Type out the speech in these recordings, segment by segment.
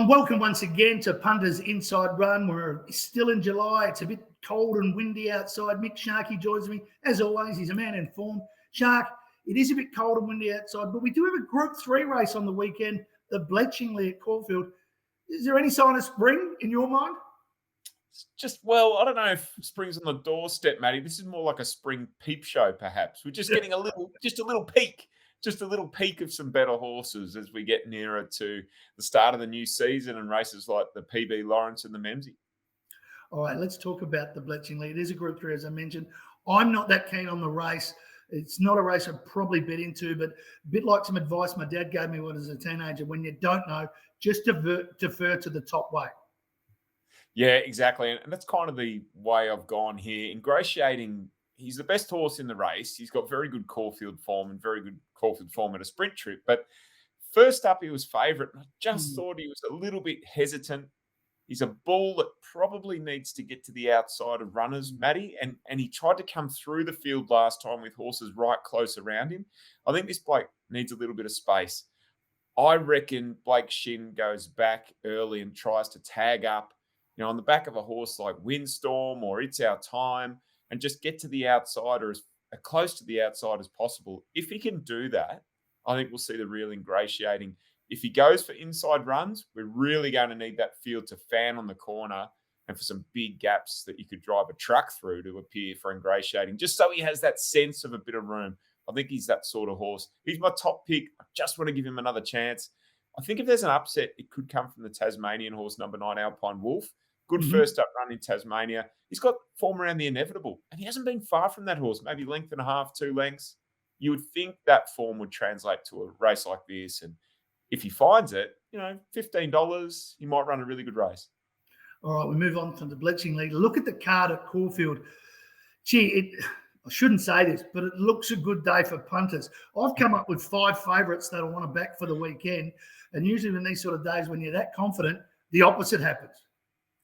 Welcome once again to Punters Inside Run. We're still in July. It's a bit cold and windy outside. Mick Sharkie joins me. As always, he's a man in form. Shark, it is a bit cold and windy outside, but we do have a Group 3 race on the weekend, the Bletchingly at Caulfield. Is there any sign of spring in your mind? Well, I don't know if spring's on the doorstep, Matty. This is more like a spring peep show, perhaps. We're just getting a little peek of some better horses as we get nearer to the start of the new season and races like the PB Lawrence and the Memsey. All right, let's talk about the Bletchingly. It is a Group 3, as I mentioned. I'm not that keen on the race. It's not a race I'd probably bet into, but a bit like some advice my dad gave me when I was a teenager. When you don't know, just defer to the top weight. Yeah, exactly. And that's kind of the way I've gone here. Ingratiating, he's the best horse in the race. He's got very good Caulfield form and very good Caulfield form at a sprint trip. But first up, he was favourite. I just thought he was a little bit hesitant. He's a bull that probably needs to get to the outside of runners, Matty. And he tried to come through the field last time with horses right close around him. I think this bloke needs a little bit of space. I reckon Blake Shin goes back early and tries to tag up, on the back of a horse like Windstorm or It's Our Time, and just get to the outside or as close to the outside as possible. If he can do that, I think we'll see the real ingratiating. If he goes for inside runs, we're really going to need that field to fan on the corner and for some big gaps that you could drive a truck through to appear for ingratiating, just so he has that sense of a bit of room. I think he's that sort of horse. He's my top pick. I just want to give him another chance. I think if there's an upset, it could come from the Tasmanian horse, number 9, Alpine Wolf. Good first up run in Tasmania. He's got form around the inevitable, and he hasn't been far from that horse, maybe length and a half, 2 lengths. You would think that form would translate to a race like this. And if he finds it, $15, he might run a really good race. All right, we move on to the Bletchingly. Look at the card at Caulfield. Gee, I shouldn't say this, but it looks a good day for punters. I've come up with 5 favourites that I want to back for the weekend. And usually in these sort of days when you're that confident, the opposite happens.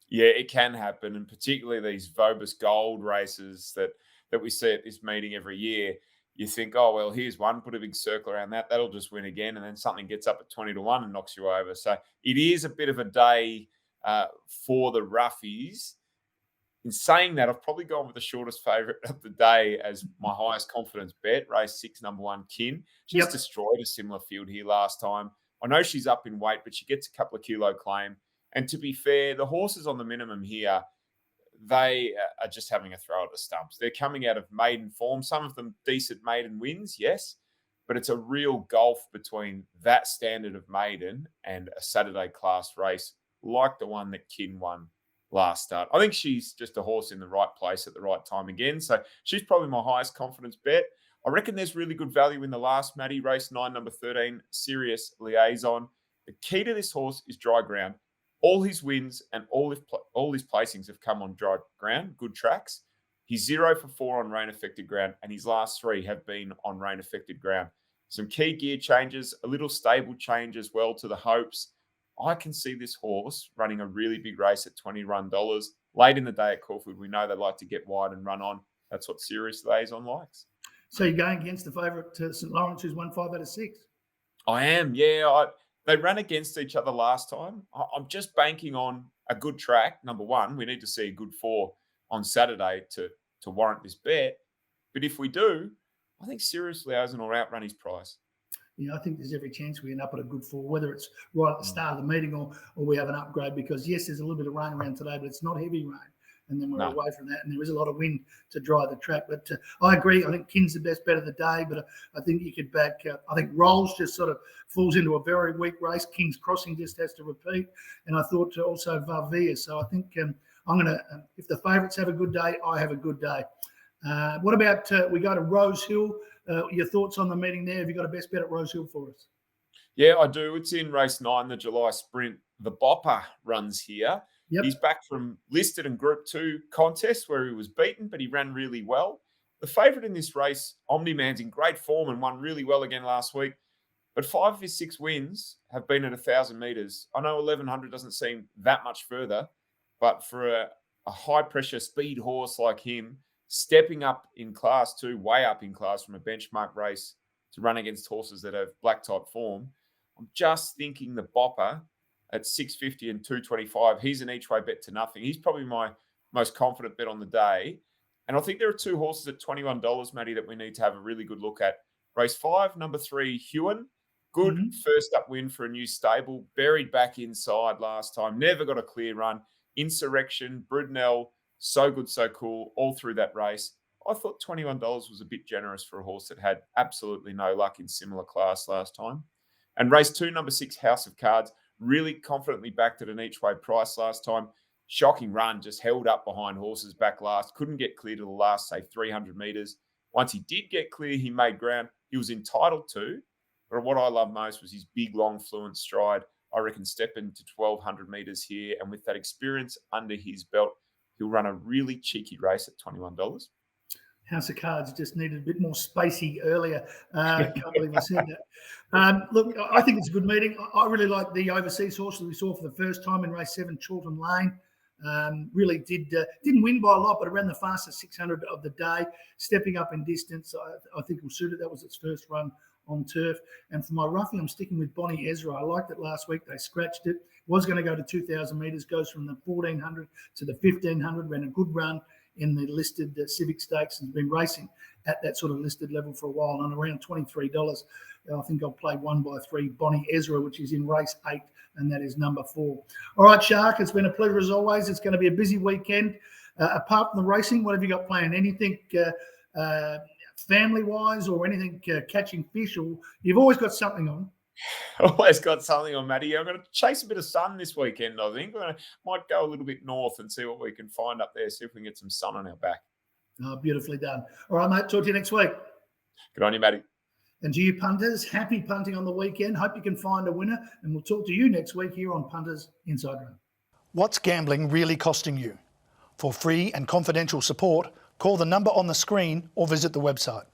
Yeah, it can happen, and particularly these Vobis Gold races that we see at this meeting every year. You think, oh, well, here's one, put a big circle around that. That'll just win again, and then something gets up at 20-1 and knocks you over. So it is a bit of a day for the roughies. In saying that, I've probably gone with the shortest favourite of the day as my highest confidence bet, race 6, number 1, Kin. She's destroyed a similar field here last time. I know she's up in weight, but she gets a couple of kilo claim. And to be fair, the horses on the minimum here, they are just having a throw at the stumps. They're coming out of maiden form. Some of them decent maiden wins, yes, but it's a real gulf between that standard of maiden and a Saturday class race like the one that Kin won last start. I think she's just a horse in the right place at the right time again. So she's probably my highest confidence bet. I reckon there's really good value in the last Matty, race 9, number 13, Serious Liaison. The key to this horse is dry ground. All his wins and all his placings have come on dry ground, good tracks. He's 0 for 4 on rain-affected ground, and his last 3 have been on rain-affected ground. Some key gear changes, a little stable change as well to the hopes. I can see this horse running a really big race at $21. Late in the day at Caulfield, we know they like to get wide and run on. That's what Serious Liaison likes. So you're going against the favourite St Lawrence, who's won 5 out of 6? I am, yeah. They ran against each other last time. I'm just banking on a good track. Number 1, we need to see a good 4 on Saturday to warrant this bet. But if we do, I think Serious Liaison will outrun his price. I think there's every chance we end up at a good 4, whether it's right at the start of the meeting or we have an upgrade, because, yes, there's a little bit of rain around today, but it's not heavy rain. And then we're away from that, and there is a lot of wind to dry the track. But I agree. I think Kin's the best bet of the day, but I think you could back. I think Rolls just sort of falls into a very weak race. King's Crossing just has to repeat, and I thought also Varvia. So I think I'm going to. If the favourites have a good day, I have a good day. What about we go to Rosehill? Your thoughts on the meeting there? Have you got a best bet at Rosehill for us? Yeah, I do. It's in race 9, the July Sprint. The Bopper runs here. Yep. He's back from listed and Group 2 contest where he was beaten, but he ran really well. The favourite in this race, Omni-Man's in great form and won really well again last week. But 5 of his 6 wins have been at 1,000 metres. I know 1,100 doesn't seem that much further, but for a high-pressure speed horse like him, stepping up in Class 2, way up in class from a benchmark race to run against horses that have black-type form, I'm just thinking the Bopper at 650 and 225. He's an each way bet to nothing. He's probably my most confident bet on the day. And I think there are two horses at $21, Matty, that we need to have a really good look at. Race 5, number 3, HUON. Good first up win for a new stable. Buried back inside last time. Never got a clear run. Insurrection, Brudnell, so good, so cool, all through that race. I thought $21 was a bit generous for a horse that had absolutely no luck in similar class last time. And race 2, number 6, House of Cards. Really confidently backed at an each way price last time. Shocking run, just held up behind horses back last. Couldn't get clear to the last, say, 300 metres. Once he did get clear, he made ground. He was entitled to. But what I love most was his big, long, fluent stride. I reckon step into 1,200 metres here. And with that experience under his belt, he'll run a really cheeky race at $21. House of Cards just needed a bit more spacey earlier. Can't believe I said that. Look, I think it's a good meeting. I really like the overseas horse that we saw for the first time in race 7, CHORLTON Lane. Really didn't win by a lot, but it ran the fastest 600 of the day, stepping up in distance. I think will suit it. That was its first run on turf. And for my roughie, I'm sticking with BONNY EZRA. I liked it last week. They scratched it. Was going to go to 2,000 metres, goes from the 1,400 to the 1,500, ran a good run in the listed Civic Stakes and has been racing at that sort of listed level for a while. And around $23, I think I'll play 1x3 BONNY EZRA, which is in race 8, and that is number 4. All right, Shark, it's been a pleasure as always. It's going to be a busy weekend. Apart from the racing, what have you got planned? Anything family-wise or anything catching fish? Or you've always got something on. Always got something on, Matty. I'm going to chase a bit of sun this weekend, I think. Might go a little bit north and see what we can find up there, see if we can get some sun on our back. Oh, beautifully done. All right, mate. Talk to you next week. Good on you, Matty. And to you punters, happy punting on the weekend. Hope you can find a winner. And we'll talk to you next week here on Punters Inside Run. What's gambling really costing you? For free and confidential support, call the number on the screen or visit the website.